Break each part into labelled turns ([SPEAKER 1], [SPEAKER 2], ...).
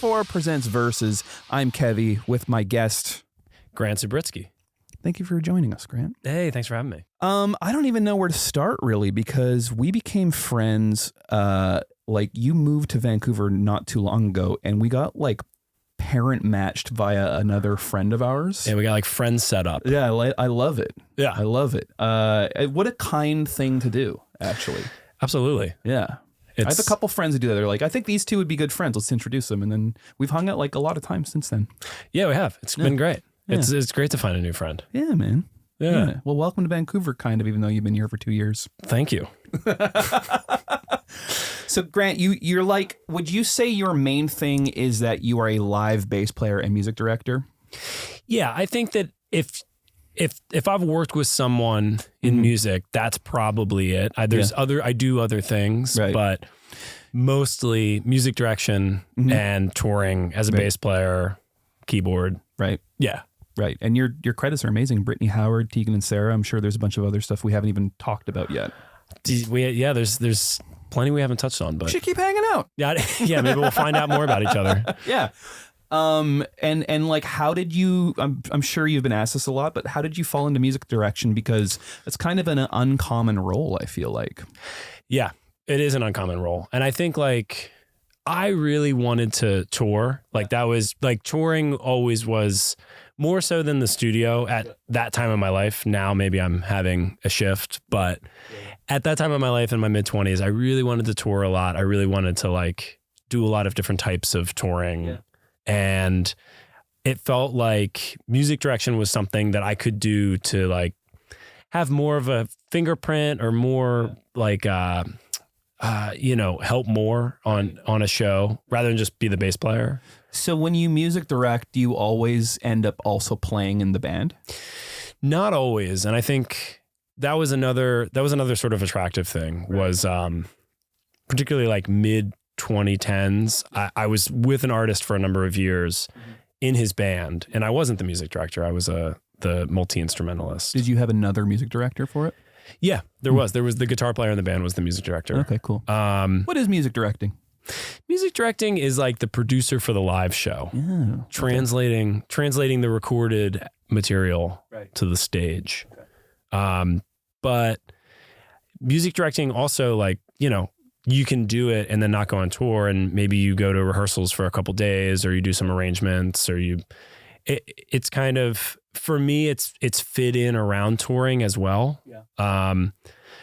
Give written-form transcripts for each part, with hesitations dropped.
[SPEAKER 1] 4 presents Versus. I'm Kevvy with my guest,
[SPEAKER 2] Grant Zubritsky.
[SPEAKER 1] Thank you for joining us, Grant.
[SPEAKER 2] Hey, thanks for having me.
[SPEAKER 1] I don't even know where to start really, because we became friends. Like you moved to Vancouver not too long ago, and we got like parent matched via another friend of ours.
[SPEAKER 2] And we got like friends set up.
[SPEAKER 1] Yeah, I love it.
[SPEAKER 2] Yeah.
[SPEAKER 1] I love it. What a kind thing to do, actually.
[SPEAKER 2] Absolutely.
[SPEAKER 1] Yeah. I have a couple friends who do that. They're like, I think these two would be good friends. Let's introduce them. And then we've hung out like a lot of times since then.
[SPEAKER 2] Yeah, we have. It's been great.
[SPEAKER 1] Yeah.
[SPEAKER 2] It's great to find a new friend.
[SPEAKER 1] Yeah, man.
[SPEAKER 2] Yeah.
[SPEAKER 1] Well, welcome to Vancouver, kind of, even though you've been here for 2 years.
[SPEAKER 2] Thank you.
[SPEAKER 1] So, Grant, you're like, would you say your main thing is that you are a live bass player and music director?
[SPEAKER 2] Yeah, I think that if I've worked with someone in music, that's probably it. I do other things,
[SPEAKER 1] right,
[SPEAKER 2] but mostly music direction and touring as a bass player, keyboard.
[SPEAKER 1] Right.
[SPEAKER 2] Yeah.
[SPEAKER 1] Right. And your credits are amazing. Brittany Howard, Tegan and Sarah. I'm sure there's a bunch of other stuff we haven't even talked about yet.
[SPEAKER 2] There's plenty we haven't touched on, but
[SPEAKER 1] we should keep hanging out.
[SPEAKER 2] Yeah, maybe we'll find out more about each other.
[SPEAKER 1] Yeah. And like, how did you, I'm sure you've been asked this a lot, but how did you fall into music direction? Because it's kind of an uncommon role, I feel like.
[SPEAKER 2] Yeah, it is an uncommon role. And I think like, I really wanted to tour. Like that was like touring always was more so than the studio at that time of my life. Now maybe I'm having a shift, but at that time of my life in my mid-20s, I really wanted to tour a lot. I really wanted to like do a lot of different types of touring. Yeah. And it felt like music direction was something that I could do to like have more of a fingerprint or more like, help more on a show rather than just be the bass player.
[SPEAKER 1] So when you music direct, do you always end up also playing in the band? Not
[SPEAKER 2] always. And I think that was another sort of attractive thing, was particularly like mid 2010s. I was with an artist for a number of years in his band, and I wasn't the music director. I was the multi-instrumentalist.
[SPEAKER 1] Did you have another music director for it?
[SPEAKER 2] Yeah, there was the guitar player in the band was the music director.
[SPEAKER 1] Okay, cool. What is music directing?
[SPEAKER 2] Music directing is like the producer for the live show, translating the recorded material to the stage. Okay. But music directing also, like, you can do it and then not go on tour, and maybe you go to rehearsals for a couple days, or you do some arrangements, or it's kind of, for me, it's fit in around touring as well. Yeah.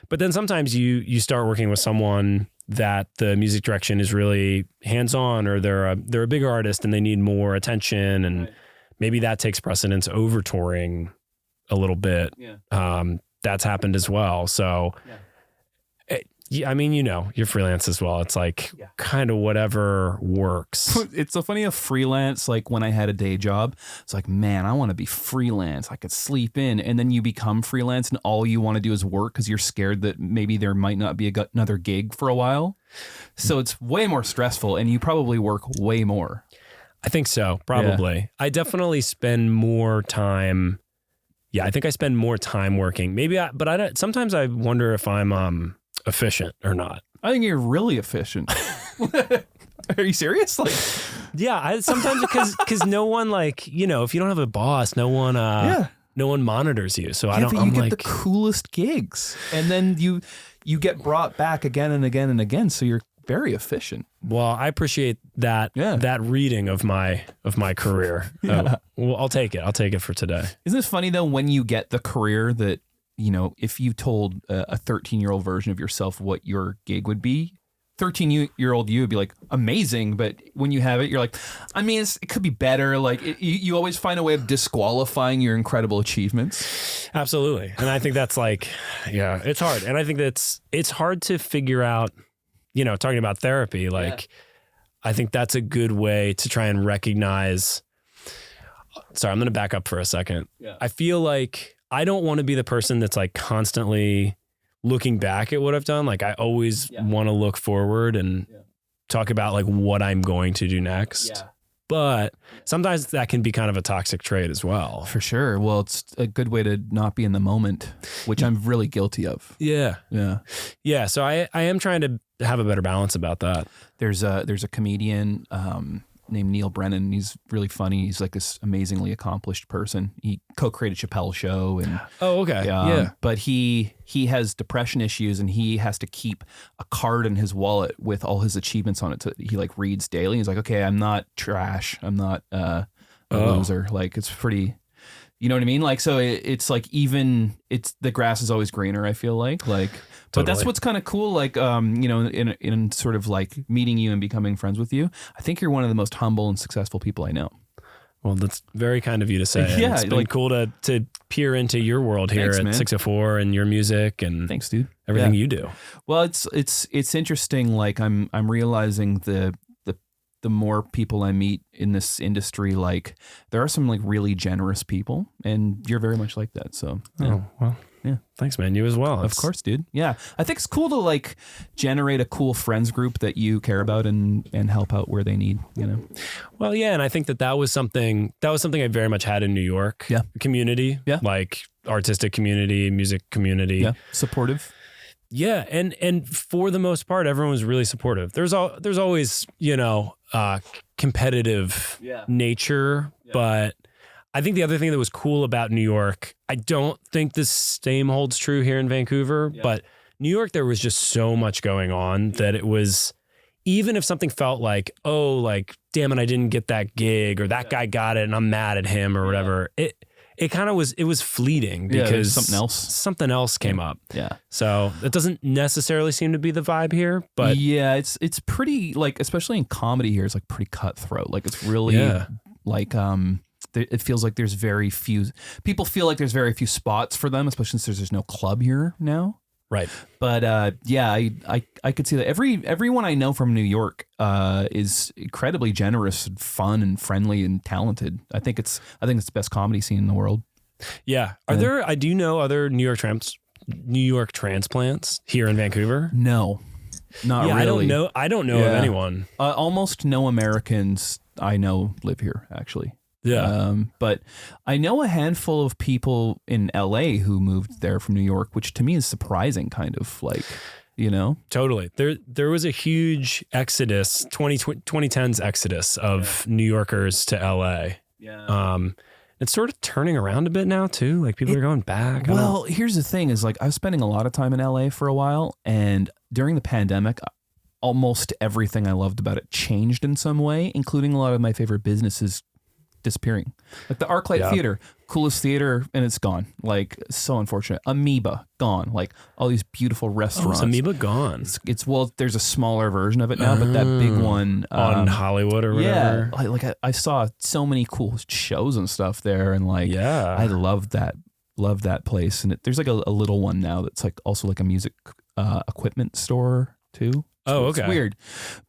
[SPEAKER 2] But then sometimes you start working with someone that the music direction is really hands-on, or they're a bigger artist and they need more attention, and maybe that takes precedence over touring a little bit. Yeah. That's happened as well. So, you're freelance as well. It's like kind of whatever works.
[SPEAKER 1] It's so funny, a freelance, like when I had a day job, it's like, man, I want to be freelance. I could sleep in. And then you become freelance and all you want to do is work because you're scared that maybe there might not be another gig for a while. So it's way more stressful, and you probably work way more.
[SPEAKER 2] I think so, probably. Yeah. I definitely spend more time. Yeah, I think I spend more time working. But I don't. Sometimes I wonder if I'm efficient or not.
[SPEAKER 1] I think you're really efficient. Are you serious? Like,
[SPEAKER 2] yeah, sometimes because no one, like, if you don't have a boss, no one monitors you. So I don't.
[SPEAKER 1] You get the coolest gigs, and then you get brought back again and again and again. So you're very efficient.
[SPEAKER 2] Well, I appreciate that reading of my career. Yeah. Well, I'll take it. I'll take it for today.
[SPEAKER 1] Isn't it funny though, when you get the career that, if you told a 13-year-old version of yourself what your gig would be, 13-year-old you would be like, amazing. But when you have it, you're like, it could be better. Like you always find a way of disqualifying your incredible achievements.
[SPEAKER 2] Absolutely. And I think that's like, it's hard. And I think it's hard to figure out, talking about therapy, like, I think that's a good way to try and recognize. Sorry, I'm going to back up for a second. Yeah. I feel like I don't want to be the person that's like constantly looking back at what I've done. Like I always want to look forward and talk about like what I'm going to do next. Yeah. But sometimes that can be kind of a toxic trait as well.
[SPEAKER 1] For sure. Well, it's a good way to not be in the moment, which I'm really guilty of.
[SPEAKER 2] Yeah.
[SPEAKER 1] Yeah.
[SPEAKER 2] Yeah. So I am trying to have a better balance about that.
[SPEAKER 1] There's a comedian, named Neil Brennan. He's really funny. He's like this amazingly accomplished person. He co-created Chappelle's Show, and
[SPEAKER 2] yeah.
[SPEAKER 1] But he has depression issues, and he has to keep a card in his wallet with all his achievements on it. He like reads daily. He's like, okay, I'm not trash. I'm not a loser. Like it's pretty. You know what I mean? Like, so it's like the grass is always greener, I feel like, but
[SPEAKER 2] Totally.
[SPEAKER 1] that's what's kind of cool. Like, in sort of like meeting you and becoming friends with you, I think you're one of the most humble and successful people I know.
[SPEAKER 2] Well, that's very kind of you to say.
[SPEAKER 1] Yeah,
[SPEAKER 2] it's been cool to peer into your world here at 604 and your music and
[SPEAKER 1] thanks, dude.
[SPEAKER 2] Everything you do.
[SPEAKER 1] Well, it's interesting. Like I'm realizing the more people I meet in this industry, like there are some like really generous people, and you're very much like that. So,
[SPEAKER 2] Oh, well, yeah. Thanks, man. You as well.
[SPEAKER 1] Of course, dude. Yeah. I think it's cool to like generate a cool friends group that you care about and help out where they need, you know?
[SPEAKER 2] Well, yeah. And I think that was something I very much had in New York.
[SPEAKER 1] Yeah.
[SPEAKER 2] Community.
[SPEAKER 1] Yeah.
[SPEAKER 2] Like artistic community, music community.
[SPEAKER 1] Yeah. Supportive.
[SPEAKER 2] Yeah, and for the most part, everyone was really supportive. There's always, competitive nature, but I think the other thing that was cool about New York, I don't think the same holds true here in Vancouver, but New York, there was just so much going on that it was, even if something felt like, oh, like, damn it, I didn't get that gig, or that guy got it and I'm mad at him or whatever, it kind of was fleeting because something else came up. Yeah. So it doesn't necessarily seem to be the vibe here, but
[SPEAKER 1] yeah, it's pretty like, especially in comedy here, it's like pretty cutthroat. Like it's really like, it feels like there's very few people feel like there's very few spots for them, especially since there's no club here now.
[SPEAKER 2] Right.
[SPEAKER 1] But I could see that everyone I know from New York is incredibly generous and fun and friendly and talented. I think it's the best comedy scene in the world.
[SPEAKER 2] Yeah. I do know other New York transplants here in Vancouver?
[SPEAKER 1] No. Not really.
[SPEAKER 2] I don't know of anyone.
[SPEAKER 1] Almost no Americans I know live here, actually.
[SPEAKER 2] Yeah.
[SPEAKER 1] But I know a handful of people in LA who moved there from New York, which to me is surprising, kind of like, you know? Totally.
[SPEAKER 2] There was a huge exodus, 2010's exodus of New Yorkers to LA. Yeah. It's sort of turning around a bit now too. Like people are going back.
[SPEAKER 1] Well, here's the thing is like I was spending a lot of time in LA for a while, and during the pandemic, almost everything I loved about it changed in some way, including a lot of my favorite businesses disappearing. Like the ArcLight Theater, coolest theater, and it's gone. Like so unfortunate. Amoeba gone. Like all these beautiful restaurants.
[SPEAKER 2] Oh, is Amoeba gone?
[SPEAKER 1] It's well, there's a smaller version of it now, but that big one
[SPEAKER 2] on Hollywood or whatever.
[SPEAKER 1] Yeah, like I saw so many cool shows and stuff there, and like I loved that place. And there's like a little one now that's like also like a music equipment store too. So
[SPEAKER 2] okay.
[SPEAKER 1] It's weird,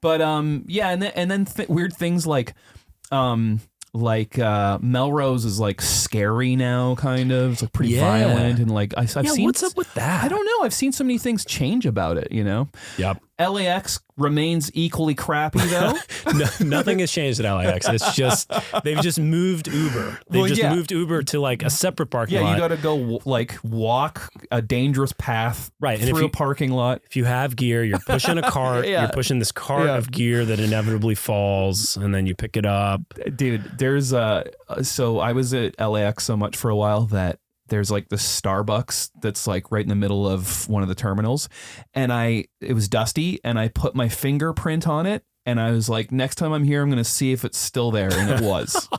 [SPEAKER 1] but and then weird things like Melrose is like scary now, kind of. It's like pretty violent, and like I've seen.
[SPEAKER 2] What's up with that?
[SPEAKER 1] I don't know. I've seen so many things change about it. You know.
[SPEAKER 2] Yep.
[SPEAKER 1] LAX remains equally crappy though.
[SPEAKER 2] Nothing has changed at LAX. It's just they've just moved Uber. They've moved Uber to like a separate parking lot.
[SPEAKER 1] Yeah, you got to go walk a dangerous path through a parking lot.
[SPEAKER 2] If you have gear, you're pushing a cart. You're pushing this cart of gear that inevitably falls, and then you pick it up.
[SPEAKER 1] Dude, there's so I was at LAX so much for a while that there's like the Starbucks that's like right in the middle of one of the terminals, and it was dusty, and I put my fingerprint on it, and I was like, next time I'm here, I'm going to see if it's still there, and it was.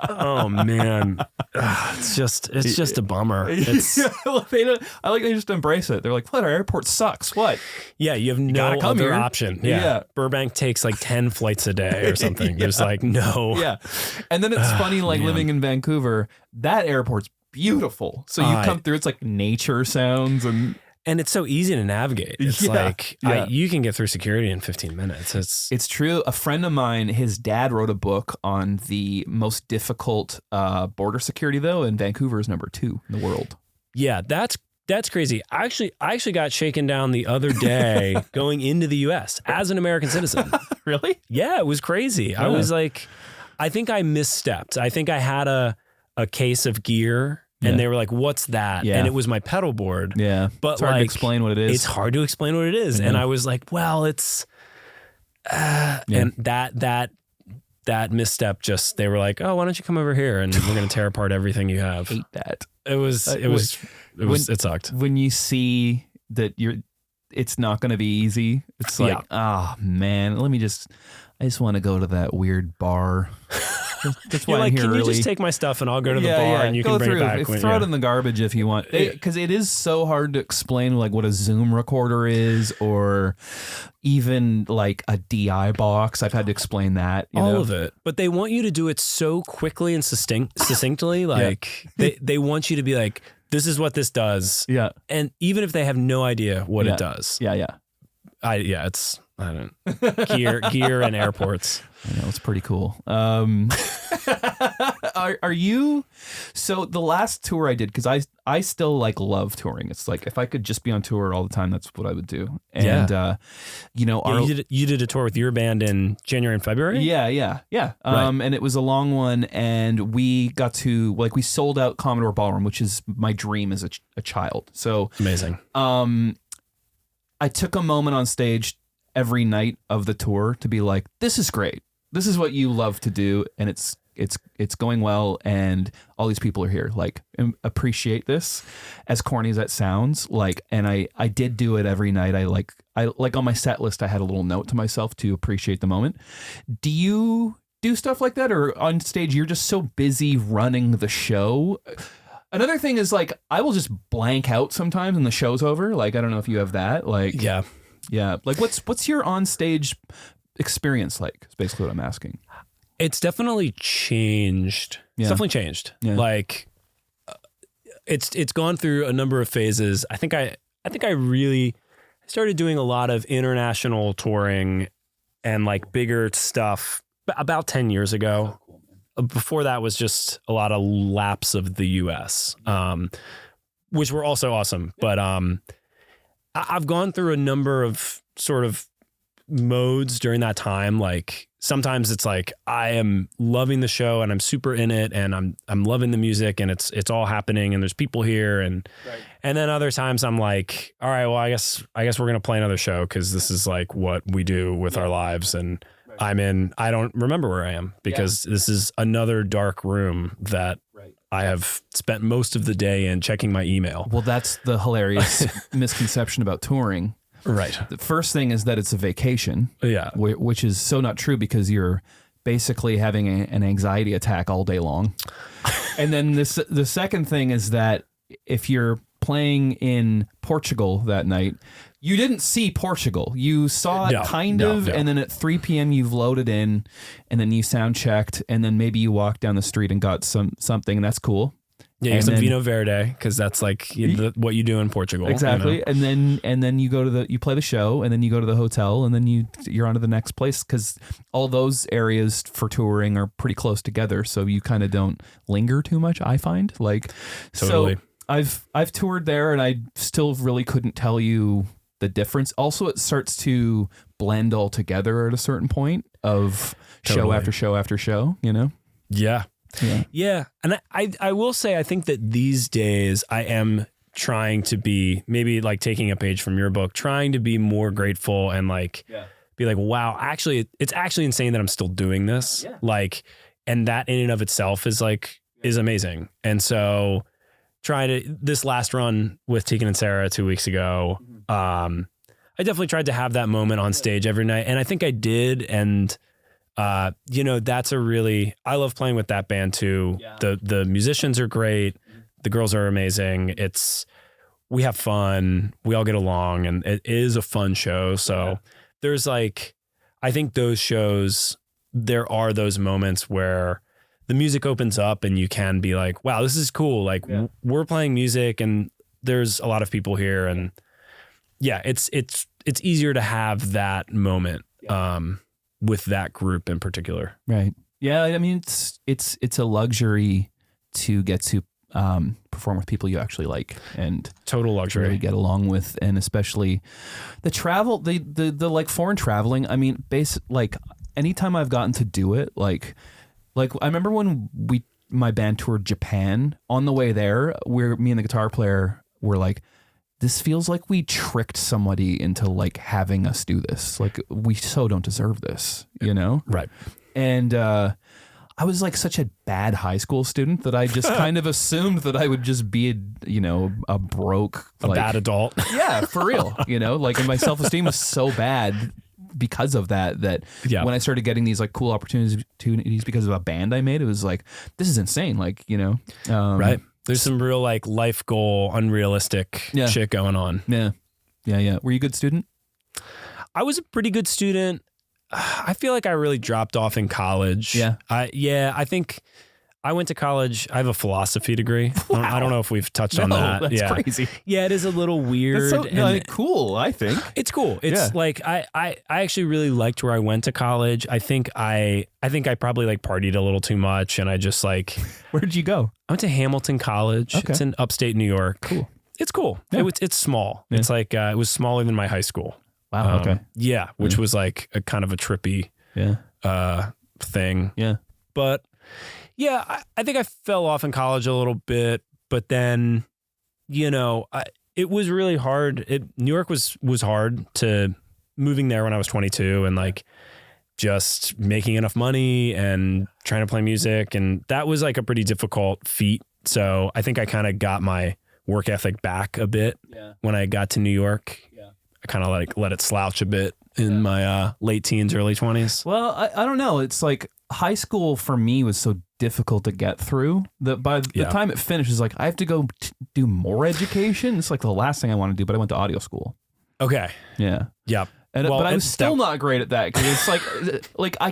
[SPEAKER 2] Oh man, it's just a bummer. It's
[SPEAKER 1] they just embrace it. They're like, what? Our airport sucks. What?
[SPEAKER 2] Yeah, you have no other option. Yeah. Burbank takes like 10 flights a day or something. You're just like, no.
[SPEAKER 1] Yeah, and then it's funny, like living in Vancouver, that airport's beautiful. So you come through, it's like nature sounds
[SPEAKER 2] and it's so easy to navigate. It's you can get through security in 15 minutes.
[SPEAKER 1] It's true. A friend of mine, his dad wrote a book on the most difficult border security though, and Vancouver is number 2 in the world.
[SPEAKER 2] Yeah, that's crazy. I actually got shaken down the other day going into the US as an American citizen.
[SPEAKER 1] Really?
[SPEAKER 2] Yeah, it was crazy. I was like, I think I misstepped. I think I had a case of gear. And they were like, what's that?
[SPEAKER 1] Yeah.
[SPEAKER 2] And it was my pedal board.
[SPEAKER 1] Yeah.
[SPEAKER 2] But
[SPEAKER 1] it's hard to explain what it is.
[SPEAKER 2] It's hard to explain what it is. Yeah. And I was like, well, it's, and that that misstep, they were like, oh, why don't you come over here and we're going to tear apart everything you have.
[SPEAKER 1] I hate that.
[SPEAKER 2] It sucked.
[SPEAKER 1] When you see that it's not going to be easy. It's like, man, I just want to go to that weird bar. That's why I'm here
[SPEAKER 2] can
[SPEAKER 1] early.
[SPEAKER 2] You just take my stuff and I'll go to the bar and you can bring it back.
[SPEAKER 1] Throw it in the garbage if you want. Because it is so hard to explain like what a Zoom recorder is or even like a DI box. I've had to explain that.
[SPEAKER 2] All of it. But they want you to do it so quickly and succinctly. Like they want you to be like, this is what this does. Yeah. And even if they have no idea what it does. Yeah. It's... I don't gear and airports.
[SPEAKER 1] I know, it's pretty cool. Are you, so the last tour I did, because I still like love touring. It's like, if I could just be on tour all the time, that's what I would do. And,
[SPEAKER 2] you did a tour with your band in January and February?
[SPEAKER 1] Yeah. Right. And it was a long one, and we got to, we sold out Commodore Ballroom, which is my dream as a child. So
[SPEAKER 2] amazing.
[SPEAKER 1] I took a moment on stage every night of the tour to be like, this is great. This is what you love to do. And it's going well. And all these people are here, like, appreciate this, as corny as that sounds. Like, and I did do it every night. I on my set list, I had a little note to myself to appreciate the moment. Do you do stuff like that? Or on stage, you're just so busy running the show? Another thing is, like, I will just blank out sometimes and the show's over. Like, I don't know if you have that. Like, yeah. Like, what's your on-stage experience like? Is basically what I'm asking.
[SPEAKER 2] It's definitely changed. Yeah. It's definitely changed. Yeah. Like, it's gone through a number of phases. I think I really started doing a lot of international touring and like bigger stuff about 10 years ago. Before that was just a lot of laps of the US, which were also awesome. But I've gone through a number of sort of modes during that time. Like, sometimes it's like I am loving the show and I'm super in it and I'm loving the music and it's all happening and there's people here and then other times I'm like, all right, well, I guess we're gonna play another show because this is like what we do with our lives, and I don't remember where I am because this is another dark room that I have spent most of the day in checking my email.
[SPEAKER 1] Well, that's the hilarious misconception about touring.
[SPEAKER 2] Right.
[SPEAKER 1] The first thing is that it's a vacation.
[SPEAKER 2] Yeah.
[SPEAKER 1] Which is so not true because you're basically having an anxiety attack all day long. And then the second thing is that if you're playing in Portugal that night, you didn't see Portugal. You saw it kind of, and then at 3 p.m. you've loaded in, and then you sound checked, and then maybe you walk down the street and got something, and that's cool.
[SPEAKER 2] Yeah, you get some Vino Verde because that's like what you do in Portugal.
[SPEAKER 1] Exactly,
[SPEAKER 2] you know?
[SPEAKER 1] and then you go to you play the show, and then you go to the hotel, and then you're on to the next place because all those areas for touring are pretty close together, so you kind of don't linger too much. I find
[SPEAKER 2] totally.
[SPEAKER 1] So I've toured there, and I still really couldn't tell you the difference. Also, it starts to blend all together at a certain point of show after show after show, you know?
[SPEAKER 2] Yeah. And I will say, I think that these days I am trying to be, maybe like taking a page from your book, trying to be more grateful and be like, wow, actually, it's actually insane that I'm still doing this. Yeah. Like, and that in and of itself is amazing. And so this last run with Tegan and Sarah 2 weeks ago, I definitely tried to have that moment on stage every night. And I think I did. And, that's I love playing with that band too. Yeah. The musicians are great. The girls are amazing. We have fun. We all get along, and it is a fun show. So there's I think those shows, there are those moments where the music opens up and you can be like, wow, this is cool. Like we're playing music and there's a lot of people here, and it's easier to have that moment with that group in particular.
[SPEAKER 1] Right. Yeah. I mean, it's a luxury to get to perform with people you actually like, and
[SPEAKER 2] total luxury
[SPEAKER 1] to get along with, and especially the travel, the like foreign traveling. I mean, anytime I've gotten to do it, like I remember when my band toured Japan. On the way there, me and the guitar player were like, this feels like we tricked somebody into like having us do this. Like, we so don't deserve this, you know?
[SPEAKER 2] Right.
[SPEAKER 1] And I was like such a bad high school student that I just kind of assumed that I would just be a broke,
[SPEAKER 2] a bad adult.
[SPEAKER 1] Yeah, for real. Like, and my self-esteem was so bad because of that when I started getting these like cool opportunities because of a band I made, it was like, this is insane. Like,
[SPEAKER 2] right. There's some real like life goal, unrealistic shit going on.
[SPEAKER 1] Yeah. Were you a good student?
[SPEAKER 2] I was a pretty good student. I feel like I really dropped off in college.
[SPEAKER 1] Yeah.
[SPEAKER 2] I think I went to college. I have a philosophy degree.
[SPEAKER 1] Wow.
[SPEAKER 2] I don't know if we've touched on that.
[SPEAKER 1] That's crazy.
[SPEAKER 2] Yeah, it is a little weird.
[SPEAKER 1] That's so cool, I think.
[SPEAKER 2] It's cool. It's like I actually really liked where I went to college. I think I probably like partied a little too much, and I just like.
[SPEAKER 1] Where did you go?
[SPEAKER 2] I went to Hamilton College. Okay. It's in upstate New York.
[SPEAKER 1] Cool.
[SPEAKER 2] It's cool. Yeah. It's small. Yeah. It's like it was smaller than my high school.
[SPEAKER 1] Wow. Okay.
[SPEAKER 2] Yeah, which was like a kind of a trippy thing.
[SPEAKER 1] Yeah.
[SPEAKER 2] But yeah, I think I fell off in college a little bit, but then, it was really hard. New York was hard to moving there when I was 22 and like just making enough money and trying to play music. And that was like a pretty difficult feat. So I think I kind of got my work ethic back a bit when I got to New York. I kind of like let it slouch a bit in my late teens, early 20s.
[SPEAKER 1] Well, I don't know. It's like high school for me was so difficult to get through that by the time it finishes, like I have to go do more education. It's like the last thing I want to do, but I went to audio school.
[SPEAKER 2] Okay.
[SPEAKER 1] Yeah.
[SPEAKER 2] Yep.
[SPEAKER 1] And, but I'm still not great at that because it's like I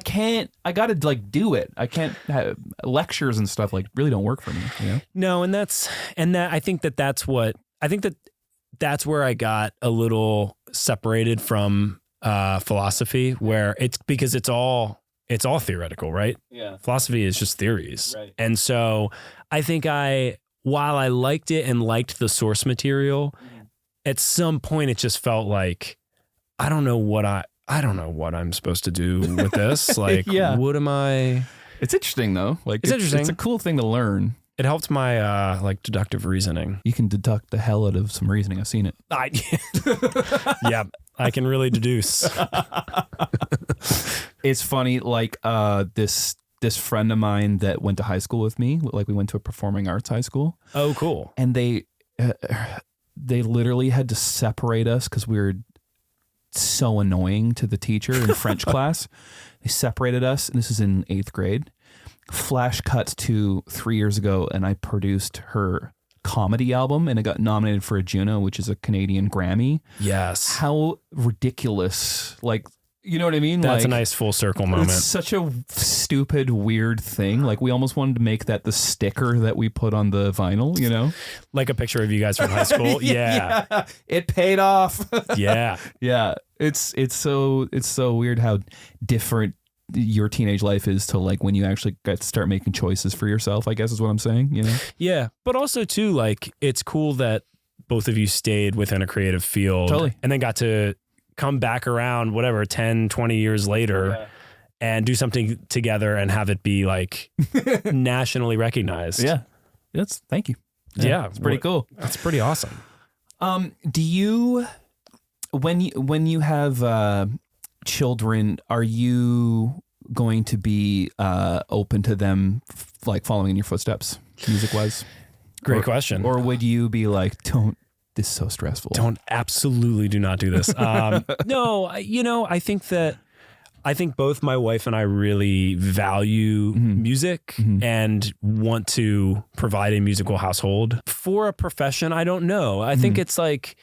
[SPEAKER 1] got to like do it. I can't have lectures and stuff like really don't work for me.
[SPEAKER 2] No, and I think that's where I got a little separated from philosophy, where it's because it's all theoretical, right?
[SPEAKER 1] Yeah.
[SPEAKER 2] Philosophy is just theories.
[SPEAKER 1] Right.
[SPEAKER 2] And so I think while I liked it and liked the source material, at some point it just felt like, I don't know what I'm supposed to do with this. Like, what am I?
[SPEAKER 1] It's interesting though. Like
[SPEAKER 2] it's interesting.
[SPEAKER 1] It's a cool thing to learn.
[SPEAKER 2] It helped my like deductive reasoning.
[SPEAKER 1] You can deduct the hell out of some reasoning. I've seen it.
[SPEAKER 2] Yeah, I can really deduce.
[SPEAKER 1] It's funny, like this friend of mine that went to high school with me, like we went to a performing arts high school.
[SPEAKER 2] Oh, cool.
[SPEAKER 1] And they literally had to separate us because we were so annoying to the teacher in French class. They separated us, and this is in 8th grade. Flash cuts to 3 years ago, and I produced her comedy album, and it got nominated for a Juno, which is a Canadian Grammy.
[SPEAKER 2] Yes.
[SPEAKER 1] How ridiculous. Like, you know what I mean?
[SPEAKER 2] That's
[SPEAKER 1] like,
[SPEAKER 2] a nice full circle moment.
[SPEAKER 1] It's such a stupid, weird thing. Like, we almost wanted to make that the sticker that we put on the vinyl,
[SPEAKER 2] Like a picture of you guys from high school. Yeah.
[SPEAKER 1] It paid off.
[SPEAKER 2] Yeah.
[SPEAKER 1] Yeah. It's so weird how different your teenage life is to like when you actually get to start making choices for yourself, I guess is what I'm saying, Yeah.
[SPEAKER 2] But also too, like, it's cool that both of you stayed within a creative field.
[SPEAKER 1] Totally.
[SPEAKER 2] And then got to come back around, 10, 20 years later and do something together and have it be like nationally recognized.
[SPEAKER 1] Yeah. Thank you.
[SPEAKER 2] Yeah.
[SPEAKER 1] It's pretty cool.
[SPEAKER 2] That's pretty awesome.
[SPEAKER 1] Do you, when you have, children, are you going to be open to them like following in your footsteps music wise?
[SPEAKER 2] Great question.
[SPEAKER 1] Or would you be like, this is so stressful.
[SPEAKER 2] Absolutely do not do this. No, I think both my wife and I really value music and want to provide a musical household. For a profession, I don't know. I think it's like,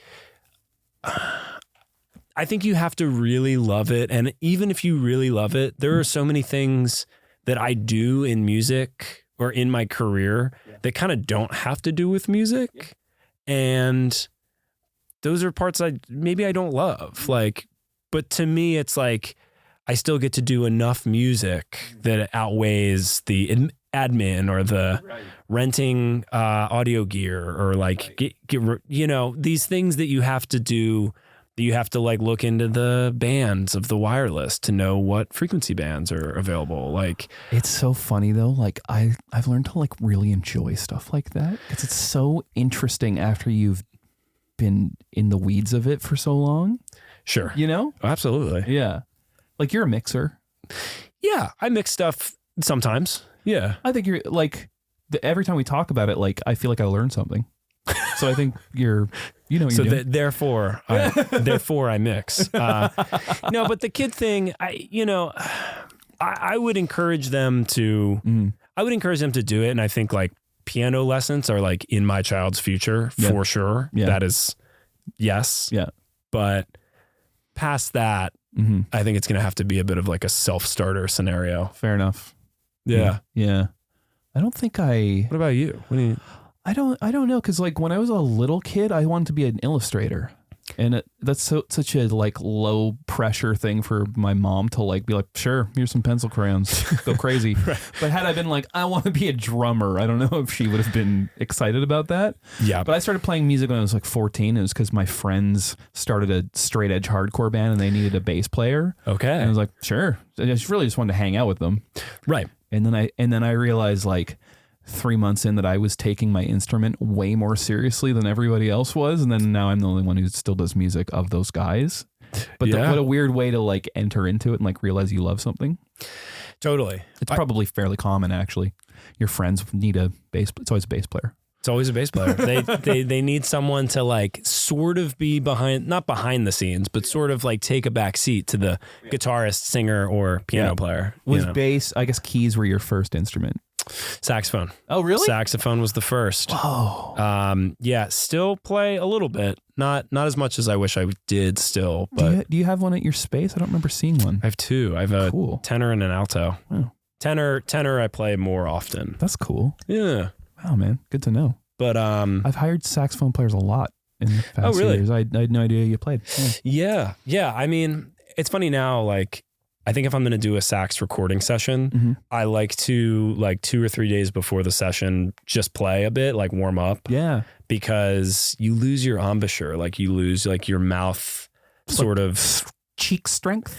[SPEAKER 2] I think you have to really love it. And even if you really love it, there are so many things that I do in music or in my career that kind of don't have to do with music. And those are parts maybe I don't love. Like, but to me, it's like, I still get to do enough music that it outweighs the admin or the renting audio gear or like, get these things that you have to do. You have to like look into the bands of the wireless to know what frequency bands are available. Like,
[SPEAKER 1] it's so funny though. Like I've learned to like really enjoy stuff like that because it's so interesting after you've been in the weeds of it for so long.
[SPEAKER 2] Sure.
[SPEAKER 1] You know?
[SPEAKER 2] Absolutely.
[SPEAKER 1] Yeah. Like you're a mixer.
[SPEAKER 2] Yeah, I mix stuff sometimes. Yeah.
[SPEAKER 1] I think you're like, every time we talk about it, like, I feel like I learned something. So I think you're doing.
[SPEAKER 2] Therefore I mix. No, but the kid thing, I would encourage them to, do it. And I think like piano lessons are like in my child's future for sure. Yeah. That is, yes.
[SPEAKER 1] Yeah.
[SPEAKER 2] But past that, I think it's going to have to be a bit of like a self-starter scenario.
[SPEAKER 1] Fair enough.
[SPEAKER 2] Yeah.
[SPEAKER 1] Yeah. I don't think
[SPEAKER 2] What about you? What do you?
[SPEAKER 1] I don't know. Cause like when I was a little kid, I wanted to be an illustrator, and that's such a like low pressure thing for my mom to like be like, sure, here's some pencil crayons, go crazy. Right. But had I been like, I want to be a drummer, I don't know if she would have been excited about that. Yeah. But I started playing music when I was like 14. It was because my friends started a straight edge hardcore band and they needed a bass player. Okay. And I was like, sure. I really just wanted to hang out with them. Right. And then I realized like 3 months in that I was taking my instrument way more seriously than everybody else was. And then now I'm the only one who still does music of those guys. But what a weird way to like enter into it and like realize you love something. Totally. It's probably fairly common actually. Your friends need a bass. It's always a bass player.
[SPEAKER 2] It's always a bass player. They need someone to like sort of be not behind the scenes, but sort of like take a back seat to the guitarist, singer, or piano player.
[SPEAKER 1] Was bass, I guess keys were your first instrument?
[SPEAKER 2] Saxophone.
[SPEAKER 1] Oh, really?
[SPEAKER 2] Saxophone was the first. Oh. Yeah, still play a little bit. Not as much as I wish I did still. But
[SPEAKER 1] do you have one at your space? I don't remember seeing one.
[SPEAKER 2] I have two. I have a tenor and an alto. Oh. Tenor I play more often.
[SPEAKER 1] That's cool.
[SPEAKER 2] Yeah.
[SPEAKER 1] Wow, man. Good to know.
[SPEAKER 2] But
[SPEAKER 1] I've hired saxophone players a lot in the past years. I had no idea you played.
[SPEAKER 2] Yeah. Yeah. I mean, it's funny now, like, I think if I'm going to do a sax recording session, I like to, like 2 or 3 days before the session, just play a bit, like warm up. Yeah. Because you lose your embouchure, like you lose like your mouth sort of
[SPEAKER 1] cheek strength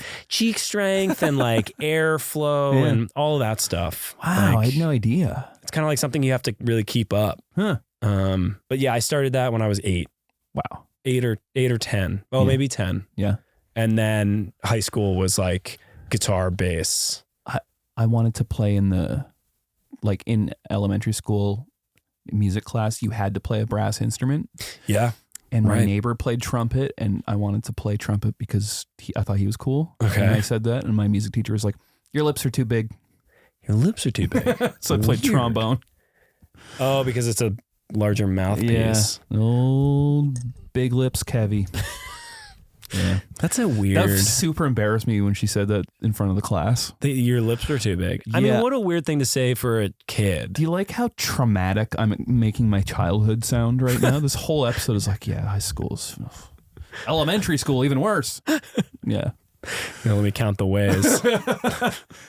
[SPEAKER 2] and like airflow and all of that stuff.
[SPEAKER 1] Wow.
[SPEAKER 2] Like,
[SPEAKER 1] I had no idea.
[SPEAKER 2] It's kind of like something you have to really keep up. Huh. But yeah, I started that when I was 8.
[SPEAKER 1] Wow.
[SPEAKER 2] 8 or 10. Well, maybe 10.
[SPEAKER 1] Yeah.
[SPEAKER 2] And then high school was like guitar, bass.
[SPEAKER 1] I wanted to play in elementary school music class, you had to play a brass instrument. Yeah. And my neighbor played trumpet, and I wanted to play trumpet because I thought he was cool. Okay. And I said that, and my music teacher was like, your lips are too big.
[SPEAKER 2] Your lips are too big.
[SPEAKER 1] So I played trombone.
[SPEAKER 2] Oh, because it's a larger mouthpiece.
[SPEAKER 1] Yeah. Old big lips Kevvy. Yeah.
[SPEAKER 2] That's a weird...
[SPEAKER 1] That super embarrassed me when she said that in front of the class.
[SPEAKER 2] Your lips are too big. I mean, what a weird thing to say for a kid.
[SPEAKER 1] Do you like how traumatic I'm making my childhood sound right now? This whole episode is like, high school's... Elementary school, even worse. Yeah.
[SPEAKER 2] Let me count the ways.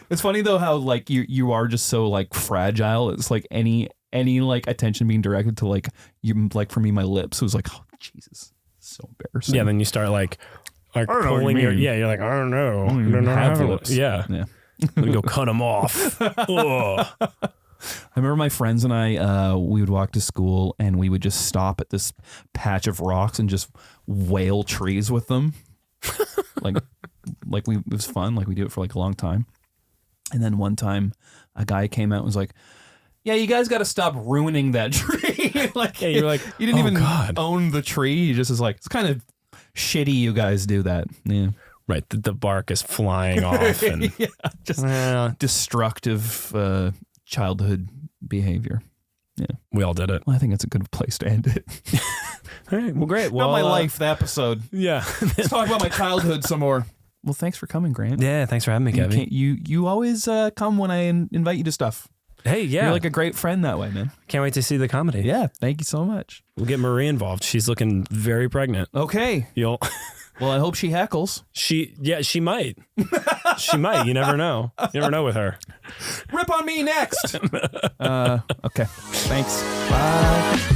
[SPEAKER 1] It's funny though how like you are just so like fragile. It's like any like attention being directed to like you, like for me, my lips was like, oh Jesus, so embarrassing.
[SPEAKER 2] Yeah, then you start like pulling your you're like, I don't know. I don't have lips. Yeah. You go cut them off.
[SPEAKER 1] I remember my friends and I, we would walk to school and we would just stop at this patch of rocks and just wail trees with them. It was fun. Like we do it for like a long time. And then one time a guy came out and was like, yeah, you guys got to stop ruining that tree. You're like, you didn't even own the tree. You just is like, it's kind of shitty you guys do that. Yeah.
[SPEAKER 2] Right. The bark is flying off and
[SPEAKER 1] just destructive childhood behavior. Yeah.
[SPEAKER 2] We all did it.
[SPEAKER 1] Well, I think that's a good place to end it.
[SPEAKER 2] All right. Well, great. Well,
[SPEAKER 1] not my life, the episode.
[SPEAKER 2] Yeah.
[SPEAKER 1] Let's talk about my childhood some more. Well, thanks for coming, Grant.
[SPEAKER 2] Yeah, thanks for having me, Kevvy.
[SPEAKER 1] You always come when I invite you to stuff.
[SPEAKER 2] Hey, yeah.
[SPEAKER 1] You're like a great friend that way, man.
[SPEAKER 2] Can't wait to see the comedy.
[SPEAKER 1] Yeah, thank you so much.
[SPEAKER 2] We'll get Marie involved. She's looking very pregnant.
[SPEAKER 1] Okay.
[SPEAKER 2] Well,
[SPEAKER 1] I hope she heckles.
[SPEAKER 2] She might. She might. You never know. You never know with her.
[SPEAKER 1] Rip on me next. Okay. Thanks. Bye.